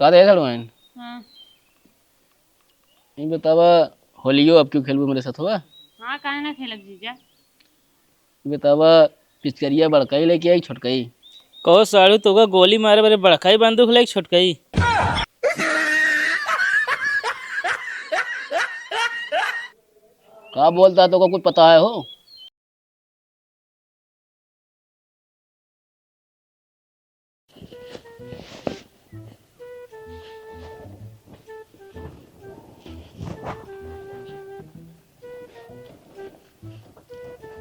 का दे छड़वाइन हाँ नहीं बतावा होलियो अब क्यों खेलबो मेरे साथ हुआ। हाँ काहे ना खेलब जीजा। बतावा पिचकरिया बड़काई लेके आई छोटकाई। कहो साड़ू तोगा गोली मारे बारे बड़काई बंदूक ले छोटकाई। का बोलता तो को कुछ पता है हो।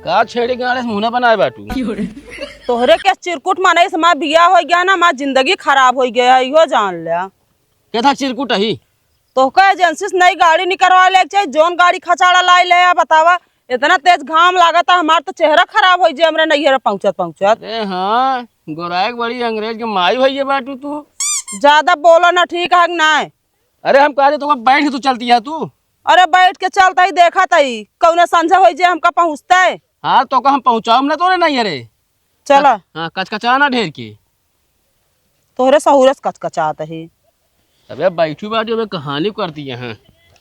का छेड़ी गाड़े मुंह ना बनाए बाटू। तोहरे के चिरकुट माने से माँ बिया हो गया ना, माँ जिंदगी खराब हो गया है, इहो जान लिया। क्या था चिरकुट ही तोहका एजेंसी से नई गाड़ी निकलवा ले चाहिए, जोन गाड़ी खचाड़ा लाई ले आ बतावा। इतना तेज घाम लागता हमार तो चेहरा खराब हो जाए हमरे नैहर पहुंचत पहुंचत। अरे हाँ गोराइक बड़ी अंग्रेज के माई भैया बाटू तू। ज्यादा बोलो ना, ठीक है ना। अरे हम कहा तुम बैठ के तू चलती है तू। अरे बैठ के चलता ही देखा तई कौन संझा हो जाए हमका पहुंचता है। हाँ तो का हम पहुँचाओ ना तो नहीं अरे चला हाँ कचकचाना ढेर की। तोहरे सहूरस कचकचात है। अबे बैठू बाटू अबे कहानी करती है हाँ।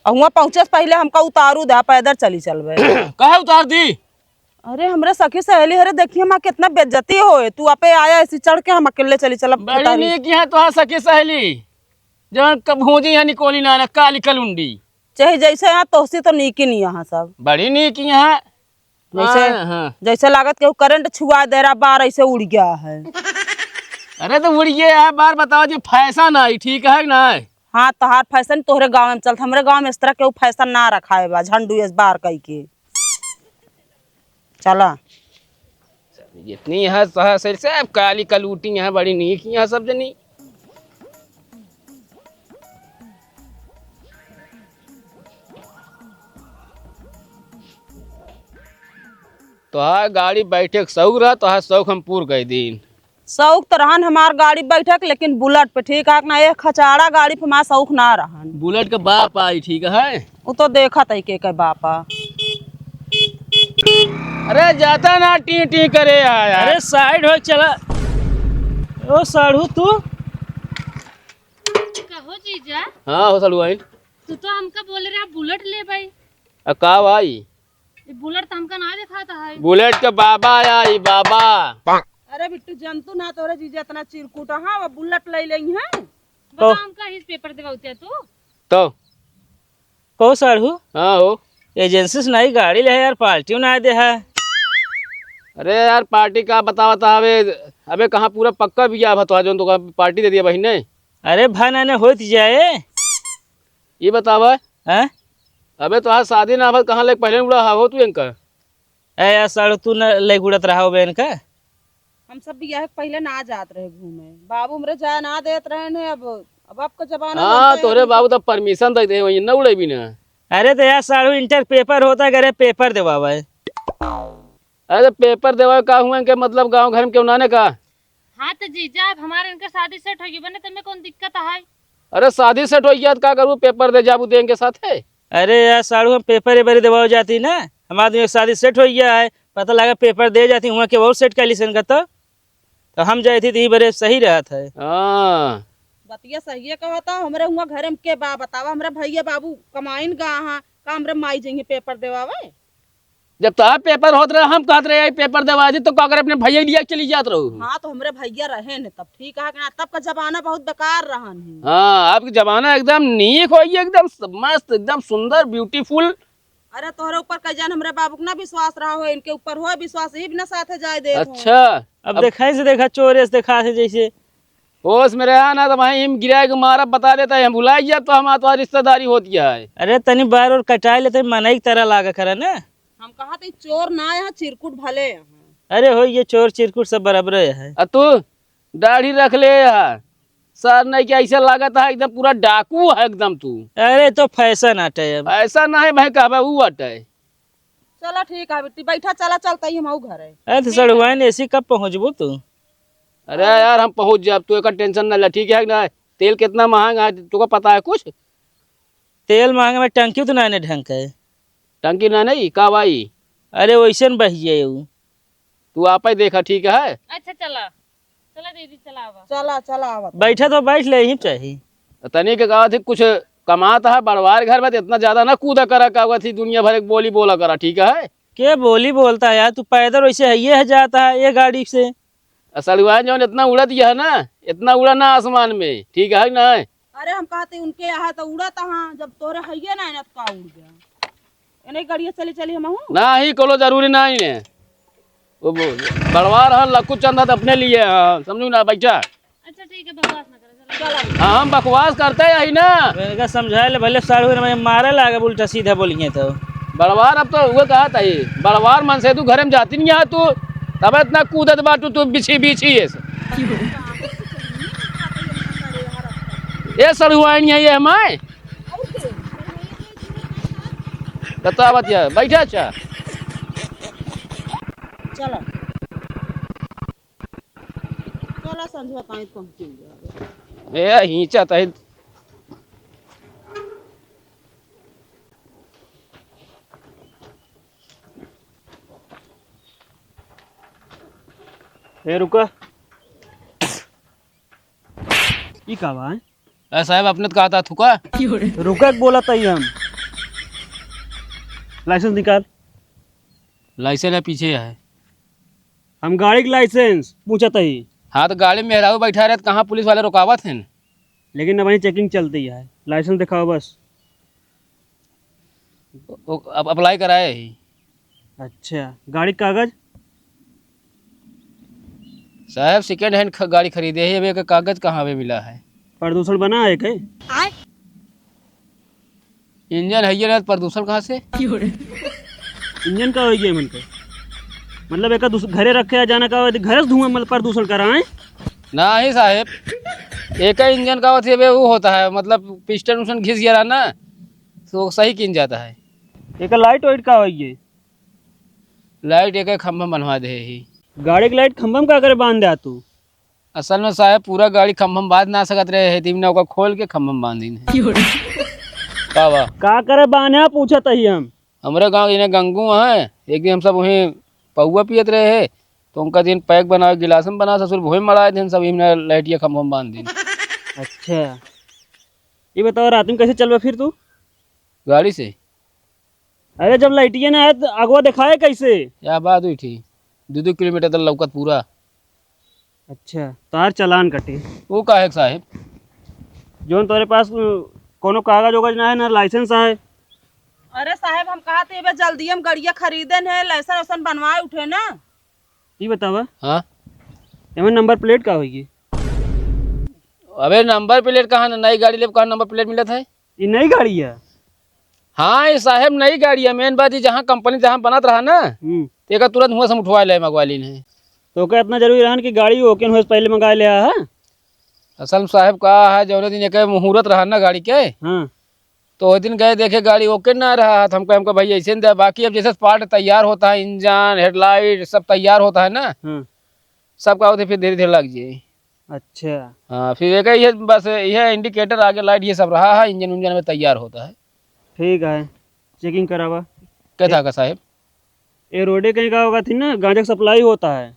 वहाँ पहुंचे से पहले हमका उतारू दा, पैदल चली चलबे। कहा उतार दी। अरे हमरे सखी सहेली हरे देखिए माँ कितना बेइज्जती होए, तू आपे आया ऐसी चढ़ के हम अकेले चली चल। बड़ी नीक है तो सखी सहेली जब कब भूजी है निकोली ना काली कलुंडी। चाहे जैसे यहाँ तोहसी तो नीक ही नहीं यहाँ सब। बड़ी नीक है जैसे हाँ। जैसे लागत के करंट छुआ दे रहा बार ऐसे उड़ गया है। अरे तो उड़िए है बार बताओ जी फैशन आई ठीक है ना। हाँ तोहार फैशन तोहरे गांव में चलता, हमरे गांव में इस तरह के फैशन ना रखा है बा झंडू इस बार कई के। चला जितनी है सहसर सब काली कलूटी है बड़ी नीक है सब जनी। तोहार गाड़ी बैठे के शौक रहा तोहार शौक हम पूर गए दिन। शौक तो रहन हमार गाड़ी बैठक, लेकिन बुलेट पे ठीक है ना, एक खचाड़ा गाड़ी पे हमारा शौक ना रहन। बुलेट के बाप आई ठीक है। वो तो देखा तई के बापा। अरे जाता ना टी टी करे आया। अरे साइड हो चला। ओ साड़ू तू कहो जीजा, हाँ हो सलू आई तू तो हमका बोले रहा बुलेट ले भाई। का भाई ये बुलेट तो हमका ना दिखाता है। बुलेट के बाबा आई बाबा। अरे बिट्टू जंतु ना तोरे जीजा इतना चिरकुट, हाँ वो बुलेट ले लेंगे हैं। बता हमका हिस पेपर देवाउते तू। तो कहो साड़ू हाँ हो। एजेंसी से नई गाड़ी ले यार, पार्टी ना दे है। अरे यार पार्टी का बतावा था अबे अबे कहाँ पूरा पक्का भी गया तो जो तो पार्टी दे दिया बहन ने। अरे भाई ना होती जाए ये बतावा हैं। अबे तो आज शादी ना भर कहाँ ले पहले उड़ा हो तू इनका। ए यार साड़ू तू न ले गुड़त रहा हो बेन का। हम सब भी यह पहले ना जात रहे घूमे, बाबू हमरे जा ना देत रहे ने। अब आपका जमाना हाँ तोरे बाबू तो परमिशन देते हैं वही न उड़े भी ना। अरे तो यार साड़ू इंटर पेपर होता करे पेपर देवावा है। अरे तो पेपर देवा का हुआ के मतलब गांव घर में क्यों ना का। हाँ तो जीजा अब हमारे इनका शादी सेट होगी बने तुम्हें कौन दिक्कत है। अरे शादी सेट हो गया तो क्या करूँ पेपर दे जाबू देंगे साथ है। अरे यार साड़ू हम पेपर एपर देवा जाती ना, हमारे शादी सेट हो गया है, पता लगा पेपर दे जाती वहाँ के बहुत सेट कर लीसन का तो हम जाए थी बड़े सही रहा था। हाँ बतिया सही है कहता हमरे हुआ घर में के बा बतावा हमरे भैया बाबू कमाइन गा हाँ का हमरे माई जाएंगे पेपर देवावे। जब तो पेपर होत रहे हम कहते रहे पेपर देवा दी तो क्या करे अपने भैया लिया चली जात रहो। हाँ तो हमरे भैया रहे ने तब ठीक है ना, तब का जमाना बहुत बेकार रहन है। हाँ आपकी जमाना एकदम नीक हो एकदम मस्त एकदम सुंदर ब्यूटीफुल। अरे तोहरे ऊपर कई जान हमरे बाबू को ना विश्वास रहा हो, इनके ऊपर हो विश्वास ही बिना साथे जाए दे। अच्छा अब देखा से देखा चोरे से देखा से जैसे होश में रहा ना तो भाई हम गिरा के मारा बता देता है हम भुलाई जाए तो हमारा तो रिश्तेदारी होती है। अरे तनी बार और कटाए लेते मनाई की तरह लागा करे ना। हम कहा थे चोर ना यहाँ चिरकुट भले यहाँ। अरे हो ये चोर चिरकुट सब बराबर है। तू दाढ़ी रख ले यार सर नहीं क्या ऐसा लागत है एकदम पूरा डाकू है एकदम तू। अरे तो फैशन हटे अब ऐसा ना है भाई कहबा वो हटे। चला ठीक है बेटी बैठा, चला चलता ही हम घर है। अरे तो सड़ुआ ने ऐसी कब पहुँचबू तू। अरे यार हम पहुंच जाए तू एक टेंशन ना ले ठीक है ना। तेल कितना महंगा है तुमको पता है कुछ। तेल महंगा में टंकी तो ना ढंग का है। टंकी ना नहीं का भाई। अरे वैसे न बहिए तू आप ही देखा ठीक है। अच्छा चला चला दीदी चला आवा। चला चला आवत। बैठा तो बैठ ले ही चाहिए। तनी के कहा थी कुछ कमाता है बड़वार घर में तो इतना ज्यादा ना कूदा करा का थी दुनिया भर एक बोली बोला करा ठीक है। के बोली बोलता है यार, तू पैदल वैसे है ये है जाता है ये गाड़ी से। सलवान जो इतना उड़ा दिया है ना, इतना उड़ा ना आसमान में ठीक है ना। अरे हम कहते उनके यहाँ तो उड़ा तहाँ, जब तोरे हइये ना इनत का उड़ गया। इन्हें गाड़िया चली चली हम ना ही कोलो जरूरी ना ही है वो बड़वार है लक्कू चंदा तो अपने लिए हाँ समझू ना बैठा। अच्छा ठीक है, बकवास ना करे, हाँ हम बकवास करते हैं यही ना। मैंने कहा समझा ले भले साढ़ू में मारे लागे उल्टा सीधा बोलिए तो। बड़वार अब तो वो कहा था ये बड़वार मन से तू घर में जाती नहीं है तू तब इतना कूदत बाटू तू बिछी बिछी ये सड़ुआई है ये हमारे बता बतिया बैठा। अच्छा चलो चलो संध्या कहीं पहुँचेंगे। ये हिंचा था ए रुका ई का बा साहब अपने तो कहा था थुका रुका के बोला तई हम लाइसेंस निकाल। लाइसेंस है पीछे है। हम गाड़ी के लाइसेंस पूछा तई। हाँ तो गाड़ी में मेहरारू बैठा रहे तो कहाँ पुलिस वाले रुकावत हैं। लेकिन अब वहीं चेकिंग चलती है, लाइसेंस दिखाओ बस। अब अप्लाई कराए ही। अच्छा गाड़ी के कागज साहब सेकेंड हैंड गाड़ी खरीदे है अभी कागज कहाँ पे मिला है। प्रदूषण बना है कहीं इंजन है ये ना प्रदूषण कहाँ से। इंजन का हो गया मन के मतलब एक घरे रखे जाना का घर से धुआं मतलब प्रदूषण कराए ना ही साहब एक ही इंजन का होती है वो होता है मतलब पिस्टन उस्टन घिस गया ना तो सही किन जाता है। एक लाइट वाइट का हो गई लाइट एक खंभा बनवा दे ही। गाड़ी की लाइट खंभम का करे बांध दे तू। असल में साहब पूरा गाड़ी खंभम बांध ना सकत रहे है तीन ओका खोल के खंभम बांध दी का बा का करे बांधे पूछा तही हम। हमारे गांव इन्हें गंगू है एक दिन हम सब वहीं पौआ पियत रहे है तो उनका दिन पैक बना गिलास में बना ससुर भोई मड़ाए थे सब इन्हें लाइटिया खंभम बांध दी। अच्छा ये बताओ रात में कैसे चलवा फिर तू गाड़ी से। अरे जब लाइटिया ना आए तो अगवा दिखाए कैसे। या बात हुई थी 2-2 किलोमीटर तक लौकत पूरा। अच्छा तार चालान कटे वो का है साहब जोन तोरे पास कोनो कागज वगज ना है ना लाइसेंस है। अरे साहब हम कहा थे बे जल्दी हम गाड़िया खरीदे है लाइसेंस वाइसेंस बनवाए उठे ना। ये बतावा हाँ एमन नंबर प्लेट का होगी। अबे नंबर प्लेट कहाँ नई गाड़ी ले कहाँ नंबर प्लेट मिलत है। ये नई गाड़ी है। हाँ ये साहब नई गाड़ी है मेन बात जहाँ कंपनी जहाँ बनत रहा ना एक तुरंत हुआ से उठवा ले मगवाली ने। तो क्या इतना जरूरी रहन कि गाड़ी ओके हो पहले मंगा लिया है। असल में साहब कहा है जो दिन एक मुहूर्त रहा ना गाड़ी के हाँ तो उस दिन गए देखे गाड़ी ओके ना रहा तो हमको भाई ऐसे नहीं दे बाकी अब जैसे पार्ट तैयार होता है इंजन हेडलाइट सब तैयार होता है ना हाँ सब का होते फिर धीरे धीरे लग जाए। अच्छा हाँ फिर एक ये बस यह इंडिकेटर आगे लाइट ये सब रहा है इंजन उंजन में तैयार होता है। ठीक है चेकिंग करावा। क्या था का साहब ये रोडे कहीं का होगा थी ना गांजा का सप्लाई होता है।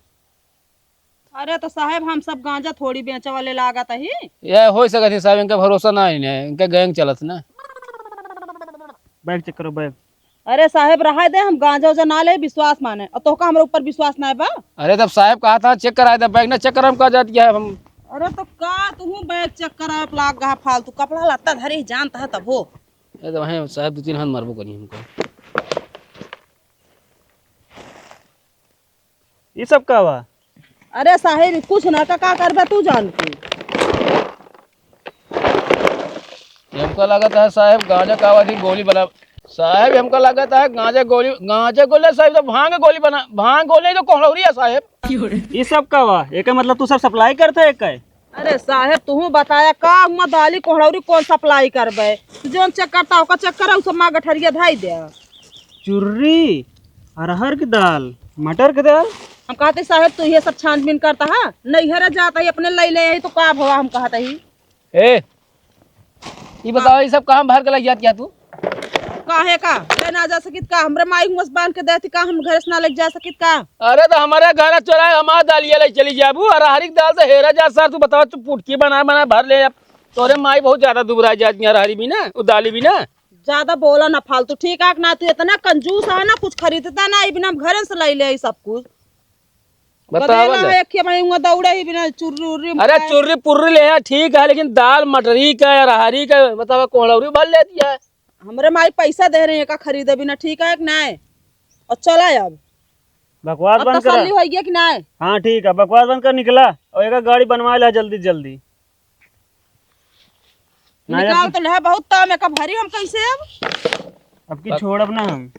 अरे तो साहब हम सब गांजा थोड़ी बेचे वाले लागत ही। यह हो सकत है साहब इनका भरोसा ना है इनका गैंग चलत ना। बैग चेक करो बैग। अरे साहब रहा दे हम गांजा उजा ना ले विश्वास माने और तो का हमारे ऊपर विश्वास ना है बा। अरे तब साहब कहा था चेक कराया था बैग ना चेक करा कहा जाती है हम। अरे तो का तू बैग चेक करा लाग गा फालतू कपड़ा लत्ता धरे जानता है तब हो। तो वहीं साहब 2-3 हाथ मारबो करी हमको। ये सब का हुआ। अरे साहिर कुछ ना का करबे तू जान के। हमको लगता है साहब गांजा कावा थी गोली बना साहब हमको लगता है गांजा गोली साहब तो भांग गोली तो कोहलौरी है साहब। ये सब का हुआ एक मतलब तू सब सप्लाई करते है का। अरे साहब तू बताया का दाली कोहड़ौरी कौन सप्लाई करबे जोन चेक करता ओका चेक करा सब माँ गठरिया धाई दे। चुर्री अरहर की दाल मटर की दाल। हम कहते साहब तू ये सब छानबीन करता है नहीं हरा जाता है अपने ले तो का भवा हम कहते ही। ए ये बताओ ये सब कहाँ बाहर के लग जाती है तू काहे का ले ना जा सकित का हमरे माई हुस बांध के देती का हम घर से ना लग जा सकित का। अरे तो हमारे घर चोरा हमारा दालिया ले चली जाबू अरहरी की दाल से हेरा जा सर तू बताओ तू पुटकी बना भर ले तोरे माई बहुत ज्यादा दुबरा जाती रही भी ना उदाली भी ना। ज्यादा बोला ना फालतू, ठीक है ना? तू इतना कंजूस है ना, कुछ खरीदता ना, बिना घर से ले ले सब कुछ। बतावा गधेला है, एक मैं दौड़े ही बिना चुर्री उर्री। अरे चुर्री पुर्री ले आ, ठीक है, लेकिन दाल मटरी का अरहरी का बतावा कोहड़ौरी भर लेती है। हमरे माई पैसा दे रहे हैं का खरीदे बिना, ठीक है कि नहीं? और चला अब बकवास अब बंद कर। तसल्ली हो गया कि नहीं? हाँ ठीक है, बकवास बंद कर, निकला और एक गाड़ी बनवा ला जल्दी जल्दी। निकाल तो ले बहुत ताम है, कब भरी हम कैसे अब की छोड़ अब ना हम।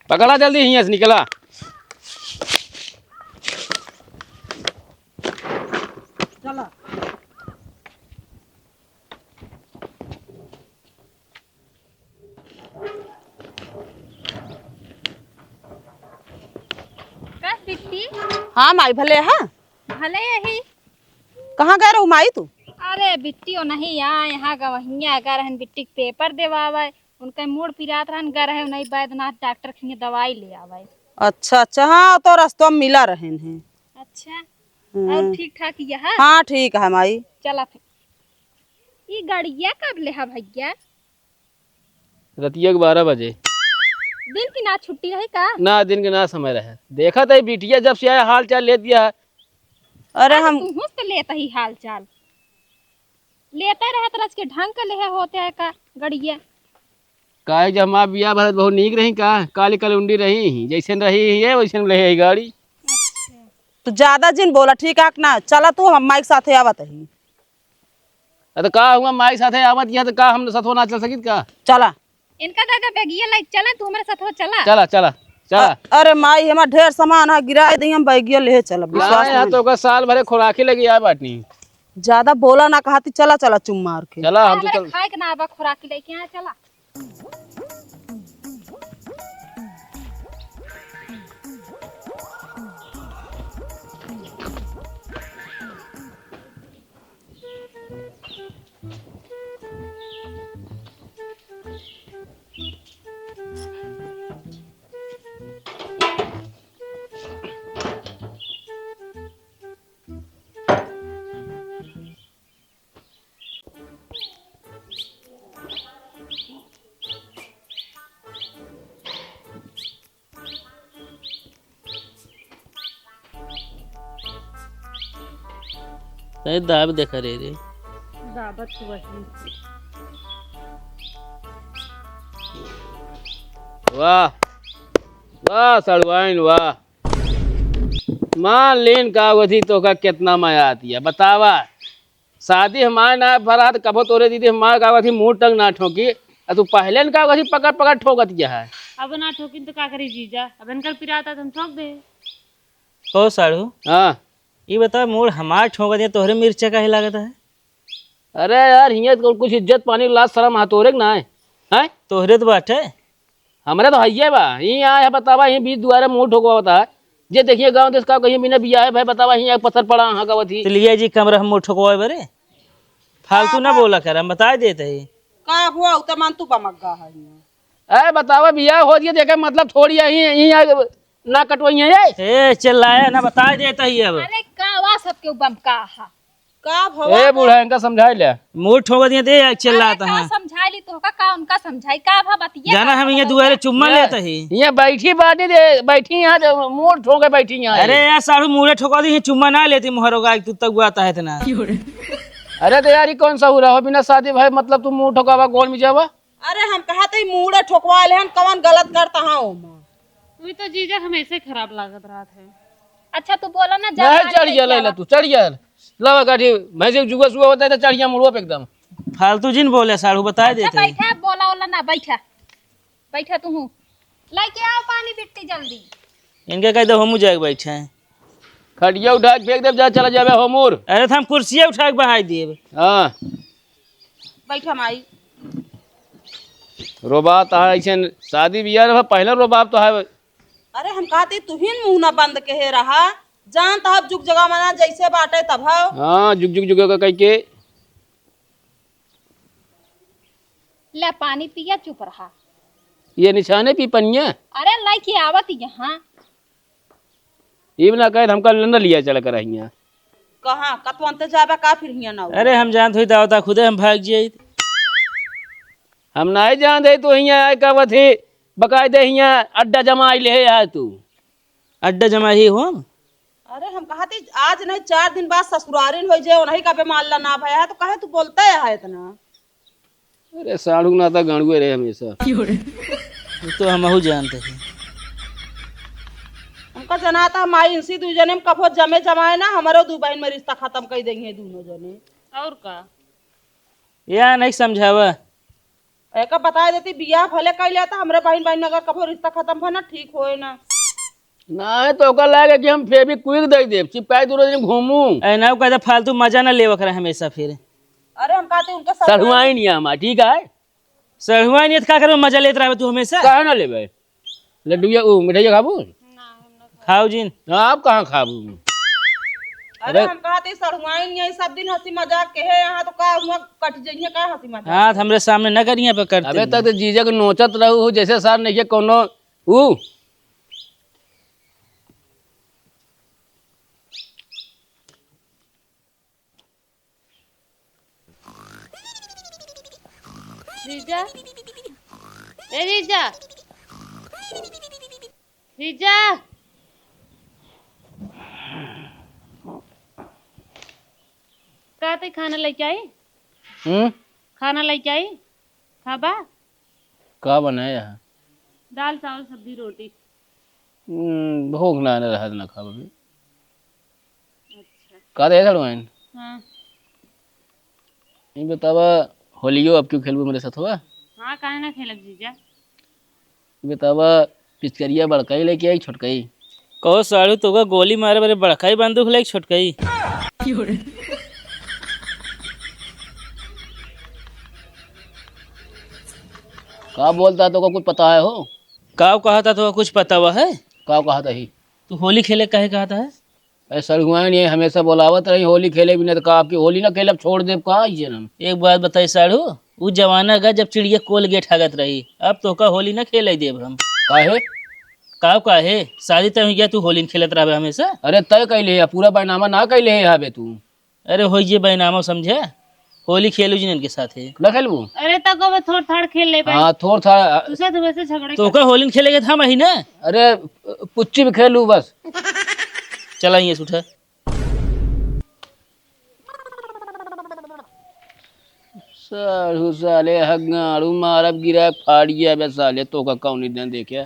पकड़ा जल्दी यहाँ से निकला। चला का बिट्टी हाँ माई भले है। भले यही। कहाँ गए रहू माई तू? अरे बिट्टी ओ नहीं यहाँ गवहिया गा रहन बिट्टी के पेपर देवावे, उनका मूड पिरात रहन गा रहे नहीं, बैद्यनाथ डॉक्टर के दवाई ले आवे। अच्छा अच्छा, हाँ तो रास्ता में मिला रहे हैं। अच्छा और ठीक ठाक यह। हाँ ठीक है माई। चला फिर ये गाड़िया कब ले भैया? रतिया के 12 बजे। दिन की ना छुट्टी रही का? ना दिन के ना समय रहे। देखा था बिटिया जब से आया हाल चाल ले दिया है। अरे हम तू तो लेता ही हाल चाल लेते रहे तरह के ढंग के ले होते है का गड़िया। काहे जब हमार बिया भरत बहुत नीक रही का, काली कलुंडी रही, जैसे रही है वैसे रही गाड़ी। तू ज्यादा जिन बोला, ठीक है ना? चला तू, हम माई के साथे आवत ही। तो का हुआ माई साथे आवत यह तो का हम साथ ना चल सकित का? चला इनका दादा बैगिया लाइक चला, तू मेरे साथ हो चला। चला चला चला। अरे माई हमार ढेर सामान है, गिरा दी हम बैगिया ले चल। विश्वास यहाँ तो साल भरे खुराकी लगी है बाटनी। ज्यादा बोला ना, कहती चला चला चुम मार के। चला हम तो चल। खाए के ना आबा खुराकी लेके यहाँ चला। दाब देखा रे रे दावत वही। वाह वाह सड़वाइन वाह। मान लेन का वही तो का कितना माया आती है बतावा। शादी हमारे ना बारात कबो तोरे दीदी हमारे का वही मुंह टंग ना ठोकी, तू पहले का वही पकड़ पकड़ ठोकत है। अब ना ठोकिन तो का करी जीजा, अब इनकर पिराता तुम ठोक दे। ओ साड़ू हाँ ये बता मोड़ हमार ठोक दिया तोहरे मिर्चा काहे लागत है? अरे यार हियाँ तो कुछ इज्जत पानी लाज शर्म हाथोरे ना है, हैं? तोहरे तो बाटे। हमारे तो है बा यहीं आए है बतावा, यहीं बीच दुआरे मुंह ठोकवा बता है। जे देखिए गांव देश का कहीं बिना बिया है भाई बतावा, यहीं पत्थर पड़ा हाँ का वही। तो लिया जी कमरा हम मुँह ठोकवाए बरे, फालतू ना बोला कर, हम बता देते ही। का हुआ उतमान तू बमग्गा है। ए बतावा बिया हो दिया देखे मतलब थोड़ी यहीं ना कटवाई है। ए चिल्लाया ना, बता देता ही अब। अरे कावा सबके बम का हा का भवा ए बूढ़ा इनका समझा ले। मुँह ठोक दिया दे चिल्लाता का है। समझाई ली तो का उनका समझाई का भा बतिया जाना हम यहाँ दुआरे चुम्मा लेता ही। यहाँ बैठी बाटी दे बैठी यहाँ मुंह ठोके बैठी यहाँ। अरे यार साड़ू मुँह ठोका दी चुम्मा ना लेती मुहरोगा तू तक आता है इतना। अरे तो यार ये कौन सा हो रहा हो बिना शादी भाई मतलब तू मुंह ठोकावा गोल में जावा। अरे हम कहते मुड़े ठोकवा ले, हम कौन गलत करता हूँ? तू तो जीजा हमेशा खराब लागत रहा है। अच्छा तू बोला ना नहीं चढ़ गया ले तू चढ़ गया लवा काठी भैंसे जुआ सुआ होता है तो चढ़ गया मुड़वा पे एकदम। फालतू जिन बोले साड़ू बता देते ही। बैठा बोला वाला ना बैठा बैठा तू लेके आओ पानी बिट्टी जल्दी। इनके कह दो हम जाए बैठे हैं। खटिया उठा के फेंक दे जा चला जावे हो मोर। अरे तो हम कुर्सियाँ उठा के बहाई दिए। हाँ बैठा माई। रोबाब तो है ऐसे शादी बियाह पहले रोबाब तो है। अरे हम कहते तू ही मुंह ना बंद कहे रहा, जान तब जुग जगह मना जैसे बाटे तब हो। हाँ जुग जुग जुग का कह के ले पानी पिया चुप रहा। ये निशाने पी पनिया। अरे लेके आवत यहाँ। ये ना कहे हमका लंदन लिया चल कर यहाँ। कहाँ कतवंते जाबे का फिर हियां ना अरे हम जानत हुई दावता खुदे हम भाग जाई। हम नहीं जान दे तू हियाँ आए का वथी बकायदे हियाँ अड्डा जमाई ले है तू। अड्डा जमा ही हो। अरे हम कहा थी आज नहीं 4 दिन बाद ससुरारिन हो जाए नहीं कबे माल्ला ना भया है तो कहे तू बोलता है इतना। अरे साड़ू ना था गणुए रहे हमेशा। तो हम जानते हैं। हमका जना था माई इंसी दू जने में कभो जमे जमाए ना हमारो दू बहन में रिश्ता खत्म कर देंगे दोनों जने। और का या नहीं समझावा। एक बता देती बियाह भले कर लिया था हमरे बहन बहन में अगर कभो रिश्ता खत्म हो ना ठीक होए ना। ना तो ओकर लागे कि हम फेविक्विक दे दे चिपकाई दूर दिन घूमू। ऐना कहता फालतू मजा ना लेवा करे हमेशा फिर। अरे हम कहते उनका सड़ुआई नहीं हमारा ठीक है। सड़ुआ नहीं का करे मजा लेत रहे तू हमेशा। कहाँ ना लेबे लड्डू वो मिठाई खाबू। खाओ जिन। आप कहाँ खाबू। अरे हम कहते सड़ुआई नहीं सब दिन हंसी मजाक के है यहाँ तो का हुआ कट जाइए का हंसी मजाक। हाथ हमरे सामने न करिए पे करते। अबे तक तो जीजा के नोचत रहू जैसे सार नहीं कोनो ऊ। जीजा ए जीजा जीजा कहते खाना लेके आई खाना लेके आई खाबा का बनाया है। दाल चावल सब्जी रोटी। भूख ना रहा ना खाब अभी। का दे सड़ुआइन। हाँ नहीं बतावा होलियो अब क्यों खेलबू मेरे साथ हुआ। हाँ काहे ना खेलब जीजा। बतावा पिचकरिया बड़काई लेके आई छोटकाई। कहो साड़ू तो का गोली मारे बारे बड़काई बंदूक ले छोटकाई। का बोलता तो को कुछ पता है हो। काव कहा था तो कुछ पता हुआ है। का कहा था ही तू होली खेले काहे कहा था है। ऐसा सड़ुआइन ये हमेशा बोलावत रही होली खेले भी नहीं तो का आपकी होली ना खेलब छोड़ दे कहा हम। एक बात बताई साड़ू वो जमाना का जब चिड़िया कोल गेट हगत रही अब तो का होली ना खेले देव हम। काहे काव काहे शादी तय गया तू होली खेलत रहे हमेशा। अरे तय कैले है पूरा बैनामा ना कैले है यहाँ पे तू। अरे हो ये बैनामा समझे होली खेलू जिन इनके साथ है। ना खेलबू। अरे तक वो थोड़ थाड़ खेल ले हाँ थोड़ था। तुझसे तो वैसे झगड़े तो का होली खेलेगे था मही ना। अरे पुच्ची भी खेलू बस। चला ये उठा। सालू साले हगाड़ू मारब गिरा फाड़िया बे साले तो का कौन दिन देखिया।